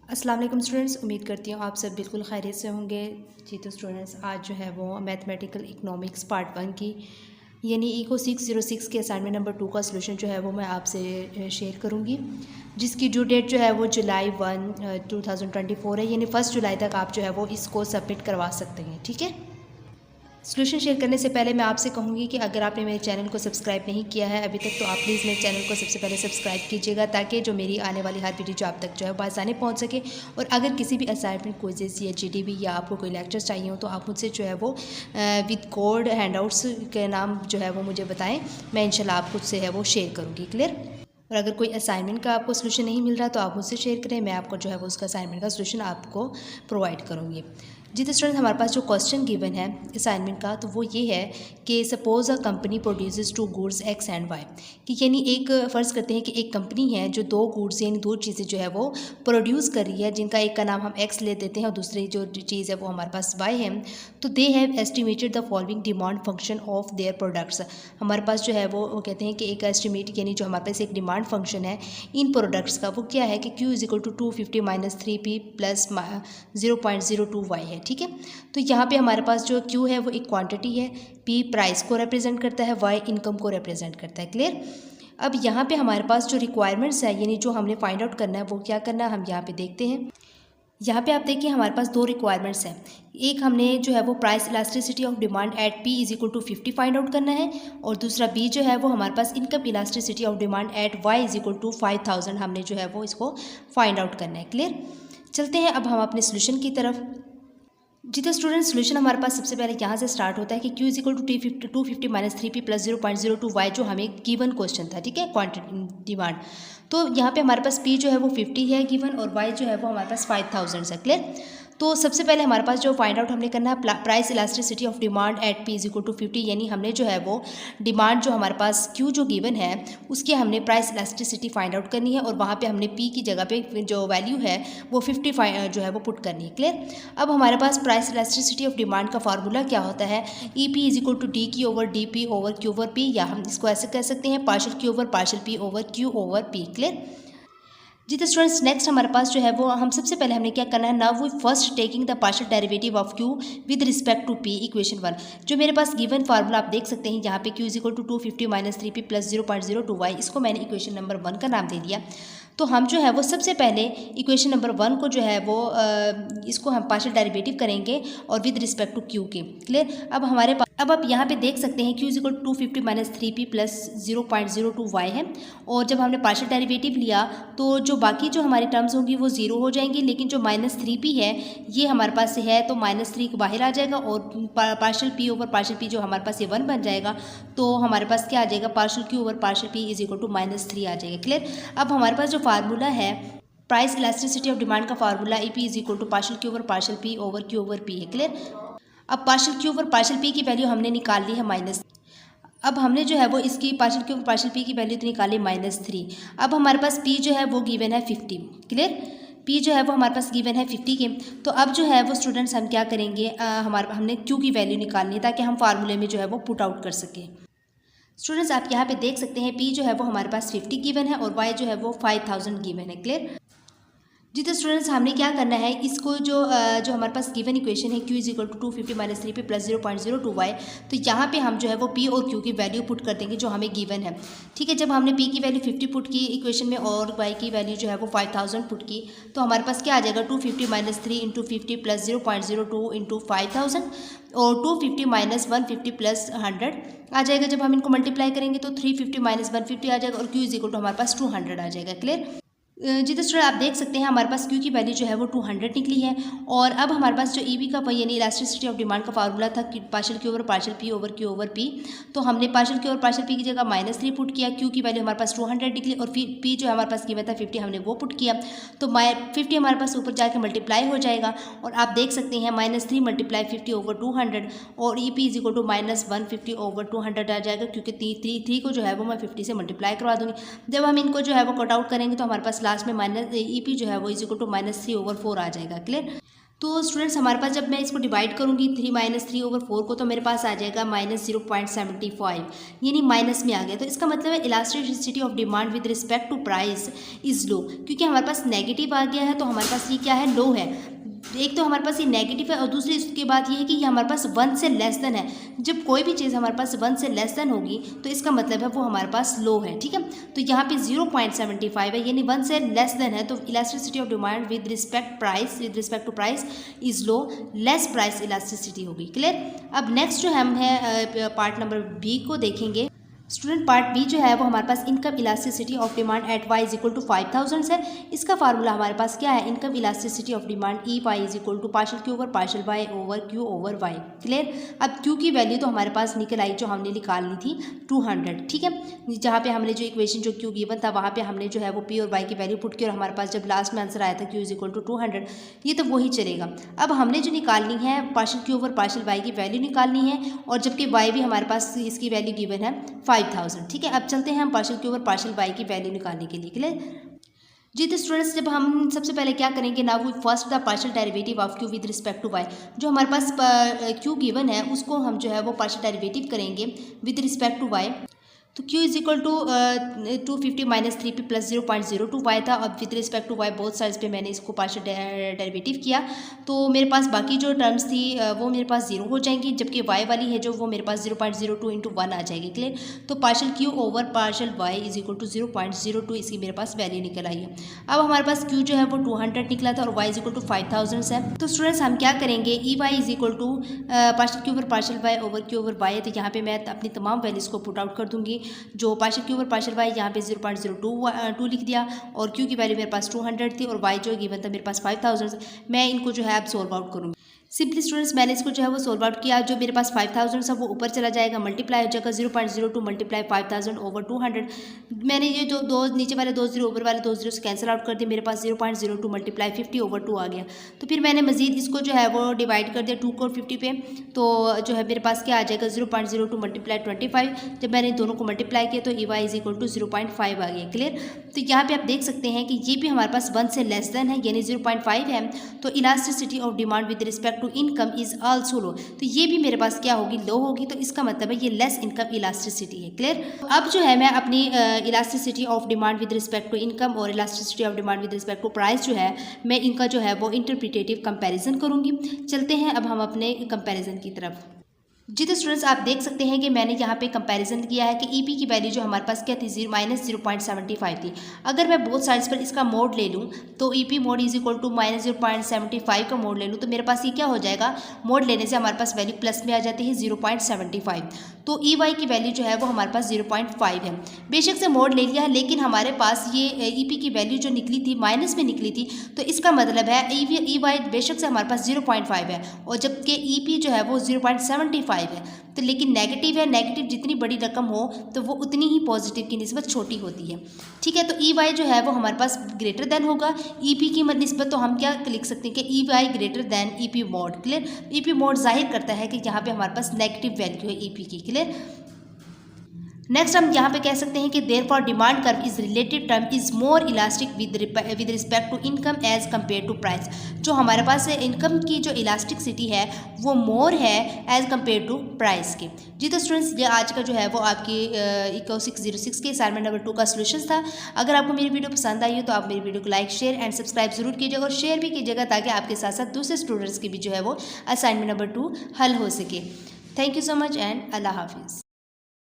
अस्सलाम वालेकुम स्टूडेंट्स, उम्मीद करती हूँ आप सब बिल्कुल खैरियत से होंगे। जी तो स्टूडेंट्स, आज जो है वो मैथमेटिकल इकोनॉमिक्स पार्ट 1 की यानी इको 606 के असाइनमेंट नंबर 2 का सलूशन जो है वो मैं आपसे शेयर करूँगी, जिसकी ड्यू डेट जो है वो जुलाई 1, 2024 है। यानी 1 जुलाई तक आप जो है वो इसको सबमिट करवा सकते हैं। ठीक है। सॉल्यूशन शेयर करने से पहले मैं आपसे कहूँगी कि अगर आपने मेरे चैनल को सब्सक्राइब नहीं किया है अभी तक, तो आप प्लीज़ मेरे चैनल को सबसे पहले सब्सक्राइब कीजिएगा, ताकि जो मेरी आने वाली हर वीडियो जो आप तक जो है आसानी पहुँच सके। और अगर किसी भी असाइनमेंट, क्विज़ेस या जीडीबी या आपको कोई लेक्चर्स चाहिए हो, तो आप मुझसे जो है वो विद कोड हैंडआउट्स के नाम जो है वो मुझे बताएँ। मैं इंशाल्लाह आपको उससे है वो शेयर करूँगी। क्लियर। और अगर कोई असाइनमेंट का आपको सलूशन नहीं मिल रहा तो आप मुझसे शेयर करें, मैं आपको जो है वो उसका असाइनमेंट का सलूशन आपको प्रोवाइड करूँगी। जी तो स्टूडेंट, हमारे पास जो क्वेश्चन गिवन है असाइनमेंट का, तो वो ये है कि suppose a company produces two goods X and Y. कि यानी एक फ़र्ज़ करते हैं कि एक कंपनी है जो दो गुड्स यानी दो चीज़ें जो है वो प्रोड्यूस कर रही है, जिनका एक का नाम हम एक्स ले देते हैं और दूसरी जो चीज़ है वो हमारे पास वाई है। तो they have estimated the following demand function of their products. हमारे पास जो है वो कहते हैं कि एक एस्टिमेट यानी जो हमारे पास एक डिमांड फंक्शन है इन प्रोडक्ट्स का, वो क्या है कि Q is equal to 250 minus 3P plus 0.02 y है। ठीक है। तो यहाँ पे हमारे पास जो Q है वो एक क्वांटिटी है, P प्राइस को रिप्रेजेंट करता है, Y इनकम को रिप्रेजेंट करता है। क्लियर। अब यहाँ पे हमारे पास जो रिक्वायरमेंट्स है यानी जो हमने फाइंड आउट करना है वो क्या करना है, हम यहाँ पे देखते हैं। यहाँ पे आप देखिए हमारे पास दो रिक्वायरमेंट्स हैं। एक हमने जो है वो price elasticity of demand at P is equal to 50 find out करना है, और दूसरा B जो है वो हमारे पास income elasticity of demand at Y is equal to 5000 हमने जो है वो इसको फाइंड आउट करना है। क्लियर। चलते हैं अब हम अपने सोल्यूशन की तरफ। जी तो स्टूडेंट, सोल्यूशन हमारे पास सबसे पहले यहाँ से स्टार्ट होता है कि Q is equal to 250 minus 3P plus 0.02 y, जो हमें गिवन क्वेश्चन था। ठीक है, क्वांटिटी डिमांड। तो यहाँ पे हमारे पास P जो है वो 50 है गिवन, और Y जो है वो हमारे पास 5000 है। क्लियर। तो सबसे पहले हमारे पास जो फाइंड आउट हमने करना है price elasticity of demand at P is equal to 50, यानी हमने जो है वो डिमांड जो हमारे पास Q जो गिवन है उसकी हमने प्राइस इलास्टिसिटी फाइंड आउट करनी है, और वहाँ पे हमने P की जगह पे जो वैल्यू है वो 50 जो है वो पुट करनी है। क्लियर। अब हमारे पास प्राइस इलास्टिसिटी ऑफ डिमांड का फार्मूला क्या होता है, EP is equal to D Q over D P over Q over P, या हम इसको ऐसे कह सकते हैं partial Q over partial P over Q over P. Clear. जी तो स्टूडेंट्स, नेक्स्ट हमारे पास जो है वो हम सबसे पहले हमने क्या करना है, now we first taking the partial derivative of Q with respect to P equation 1। जो मेरे पास गिवन फार्मूला आप देख सकते हैं यहाँ पे Q is equal to 250 minus 3P plus 0.02 y, इसको मैंने इक्वेशन नंबर 1 का नाम दे दिया। तो हम जो है वो सबसे पहले इक्वेशन नंबर 1 को जो है वो इसको हम पार्शियल डेरिवेटिव करेंगे और विद रिस्पेक्ट टू Q के। क्लियर। अब हमारे पास अब आप यहाँ पे देख सकते हैं Q is equal to 250 minus 3P plus 0.02 y है, और जब हमने पार्शियल डेरिवेटिव लिया तो जो बाकी जो हमारी टर्म्स होंगी वो जीरो हो जाएंगी, लेकिन जो माइनस 3P है ये हमारे पास से है तो माइनस 3 को बाहर आ जाएगा, और partial P over partial P जो हमारे पास ये 1 बन जाएगा, तो हमारे पास क्या आ जाएगा, partial Q over partial P is equal to minus 3 आ जाएगा। क्लियर। अब हमारे पास जो फार्मूला है प्राइस इलास्टिसिटी ऑफ डिमांड का formula EP is equal to partial Q over partial P over Q over P है। क्लियर। अब partial Q over partial P की वैल्यू हमने निकाल ली है माइनस, अब हमने जो है वो इसकी पार्शियल Q पार्शियल P की वैल्यू तो निकाली -3। अब हमारे पास P जो है वो गिवन है 50। क्लियर। P जो है वो हमारे पास गिवन है 50 के। तो अब जो है वो स्टूडेंट्स हम क्या करेंगे, हमने Q की वैल्यू निकालनी है ताकि हम फार्मूले में जो है वो पुट आउट कर सकें। स्टूडेंट्स, आप यहाँ पे देख सकते हैं P जो है वो हमारे पास 50 गिवन है और Y जो है वो 5000 गिवन है। क्लियर। जी तो स्टूडेंट्स, हमने क्या करना है, इसको जो हमारे पास गिवन इक्वेशन है Q is equal to 250 minus 3P plus 0.02 y, तो यहाँ पे हम जो है वो P और Q की वैल्यू पुट कर देंगे जो हमें गिवन है। ठीक है। जब हमने P की वैल्यू 50 पुट की इक्वेशन में और Y की वैल्यू जो है वो 5000 पुट की, तो हमारे पास क्या आ जाएगा, 250 माइनस 3 इंटू 50 प्लस 0.02 इंटू 5000, और 250 माइनस 150 प्लस 100 आ जाएगा। जब हम इनको मल्टीप्लाई करेंगे तो 350 माइनस 150 आ जाएगा, और Q इज इक्वल टू हमारे पास 200 आ जाएगा। क्लियर। जी तो स्टूडेंट, आप देख सकते हैं हमारे पास Q की वैल्यू जो है वो 200 निकली है, और अब हमारे पास जो EB का यानी इलास्टिसिटी ऑफ डिमांड का फार्मूला था partial Q over partial P over Q over P, तो हमने पार्शियल Q और पार्शियल P की जगह -3 पुट किया, Q की वैल्यू हमारे पास 200 निकली, और फिर P जो हमारे पास गिवन था 50 हमने वो पुट किया, तो 50 हमारे पास ऊपर जाके मल्टीप्लाई हो जाएगा, और आप देख सकते हैं -3 मल्टीप्लाई 50 ओवर 200, और EP is equal to -150 over 200 आ जाएगा, क्योंकि 3 को जो है वो मैं 50 से मल्टीप्लाई करवा दूँगी। जब हम इनको जो है वो कट आउट करेंगे तो हमारे पास लास्ट में EP जो है वो इज इक्वल टू -3 ओवर 4 आ जाएगा। क्लियर। तो स्टूडेंट्स हमारे पास जब मैं इसको डिवाइड करूंगी 3 - 3/4 को, तो मेरे पास आ जाएगा -0.75, यानी माइनस में आ गया। तो इसका मतलब है elasticity of demand with respect to price is low, क्योंकि हमारे पास नेगेटिव आ गया है तो हमारे पास ये क्या है, लो है। एक तो हमारे पास ये नेगेटिव है और दूसरी इसके बाद ये है कि ये हमारे पास 1 से लेस देन है। जब कोई भी चीज़ हमारे पास 1 से लेस देन होगी तो इसका मतलब है वो हमारे पास लो है, ठीक है। तो यहाँ पे 0.75 है, यानी 1 से लेस देन है, तो elasticity of demand with respect to price is low, less price elasticity होगी। क्लियर। अब नेक्स्ट जो हम है पार्ट नंबर बी को देखेंगे। स्टूडेंट पार्ट बी जो है वो हमारे पास income elasticity of demand at Y is equal to 5000 है। इसका फार्मूला हमारे पास क्या है, income elasticity of demand E Y is equal to partial Q over partial Y over Q over Y. Clear. अब क्यू की वैल्यू तो हमारे पास निकल आई, जो हमने निकालनी थी 200, ठीक है। जहाँ पे हमने जो इक्वेशन जो क्यू गिवन था वहाँ पे हमने जो है वो पी और वाई की वैल्यू पुट की, और हमारे पास जब लास्ट में आंसर आया था क्यू इज इक्वल टू 200, ये तो वही चलेगा। अब हमने जो निकालनी है partial Q over partial Y की वैल्यू निकालनी है, और जबकि वाई भी हमारे पास इसकी वैल्यू गिवन है 5000, ठीक है। अब चलते हैं हम partial Q over partial Y की वैल्यू निकालने के लिए। क्लियर जी। तो स्टूडेंट्स जब हम सबसे पहले क्या करेंगे ना, वो first the partial derivative of Q with respect to Y. जो हमारे पास क्यू गिवन है उसको हम जो है वो पार्शियल डेरिवेटिव करेंगे विद रिस्पेक्ट टू वाई। तो Q is equal to 250 - 3p + 0.02y था। अब with respect to y both sides पे मैंने इसको पार्शियल डेरिवेटिव किया, तो मेरे पास बाकी जो टर्म्स थी वो मेरे पास 0 हो जाएंगी, जबकि y वाली है जो वो मेरे पास 0.02 × 1 आ जाएगी। क्लियर। तो partial Q over partial y is equal to 0.02 इसकी मेरे पास वैल्यू निकल आई है। अब हमारे पास Q जो है वो 200 निकला था और y इज इक्वल टू 5000 है। तो स्टूडेंट्स हम क्या करेंगे, E Y is equal to partial Q over partial y over Q over y है, तो यहाँ पे मैं अपनी तमाम वैल्यूज़ को पुट आउट कर दूँगी। जो partial Q over partial Y यहाँ पे 0.02 लिख दिया, और क्यू की वैल्यू मेरे पास 200 थी और वाई जो गिवन था मेरे पास 5000। मैं इनको जो है अब सोल्व आउट करूँगी। सिंपली स्टूडेंट्स मैंने इसको जो है वो सोल्व आउट किया। जो मेरे पास 5000 है वो ऊपर चला जाएगा, मल्टीप्लाई हो जाएगा 0.02 मल्टीप्लाई 5000 ओवर 200। मैंने ये जो दो नीचे वाले 2 0 ऊपर वाले 2 0 कैंसिल आउट कर दिए, मेरे पास 0.02 मल्टीप्लाई 50 ओवर 2 आ गया। तो फिर मैंने मजीद इसको जो है वो डिवाइड कर दिया 2 को 50 पे, तो जो है मेरे पास क्या आ जाएगा 0.02 मल्टीप्लाई 25। जब मैंने दोनों को मल्टीप्लाई किया तो E Y is equal to 0.5 आ गया। क्लियर। तो यहाँ पे आप देख सकते हैं कि ये भी हमारे पास 1 से लेस देन है, यानी 0.5 है। तो elasticity of demand with respect to income is also low, तो ये भी मेरे पास क्या होगी, लो होगी। तो इसका मतलब है ये लेस इनकम इलास्टिसिटी है। क्लियर। अब जो है मैं अपनी elasticity of demand with respect to income और elasticity of demand with respect to price जो है मैं इनका जो है वो इंटरप्रिटेटिव कंपैरिजन करूंगी। चलते हैं अब हम अपने कंपैरिजन की तरफ। जी। तो स्टूडेंट्स आप देख सकते हैं कि मैंने यहाँ पे कंपैरिजन किया है कि ईपी की वैल्यू जो हमारे पास क्या थी, -0.75 थी। अगर मैं बोथ साइड्स पर इसका मोड ले लूँ तो EP mod is equal to -0.75 का मोड ले लूँ, तो मेरे पास ये क्या हो जाएगा, मोड लेने से हमारे पास वैल्यू प्लस में आ जाती है 0.75। तो ई वाई की वैल्यू जो है वो हमारे पास 0.5 है। बेशक से मोड ले लिया है, लेकिन हमारे पास ये ईपी की वैल्यू जो निकली थी माइनस में निकली थी, तो इसका मतलब है ई वाई बेशक से हमारे पास 0.5 है, और जबकि ईपी जो है वो 0.75 है। तो लेकिन नेगेटिव है, नेगेटिव जितनी बड़ी रकम हो तो वो उतनी ही पॉजिटिव की निस्बत छोटी होती है, ठीक है। तो ई वाई जो है वो हमारे पास ग्रेटर देन होगा ईपी की निस्बत, तो हम क्या लिख सकते हैं कि E Y greater than EP mod. Clear. EP mod जाहिर करता है कि यहाँ पे हमारे पास नेगेटिव वैल्यू है ईपी की। क्लियर। नेक्स्ट हम यहाँ पे कह सकते हैं कि therefore demand curve is relative term is more elastic with respect to income as compare to price. जो हमारे पास इनकम की जो इलास्टिसिटी है वो मोर है एज कम्पेयर टू प्राइस के। जी। तो स्टूडेंट्स ये आज का जो है वो आपकी इको 606 के असाइनमेंट नंबर 2 का सोल्यूशन था। अगर आपको मेरी वीडियो पसंद आई हो तो आप मेरी वीडियो को लाइक शेयर एंड सब्सक्राइब जरूर कीजिएगा, और शेयर भी कीजिएगा ताकि आपके साथ साथ दूसरे स्टूडेंट्स की भी जो है वो असाइनमेंट नंबर 2 हल हो सके। Thank you so much and अल्लाह हाफिज़।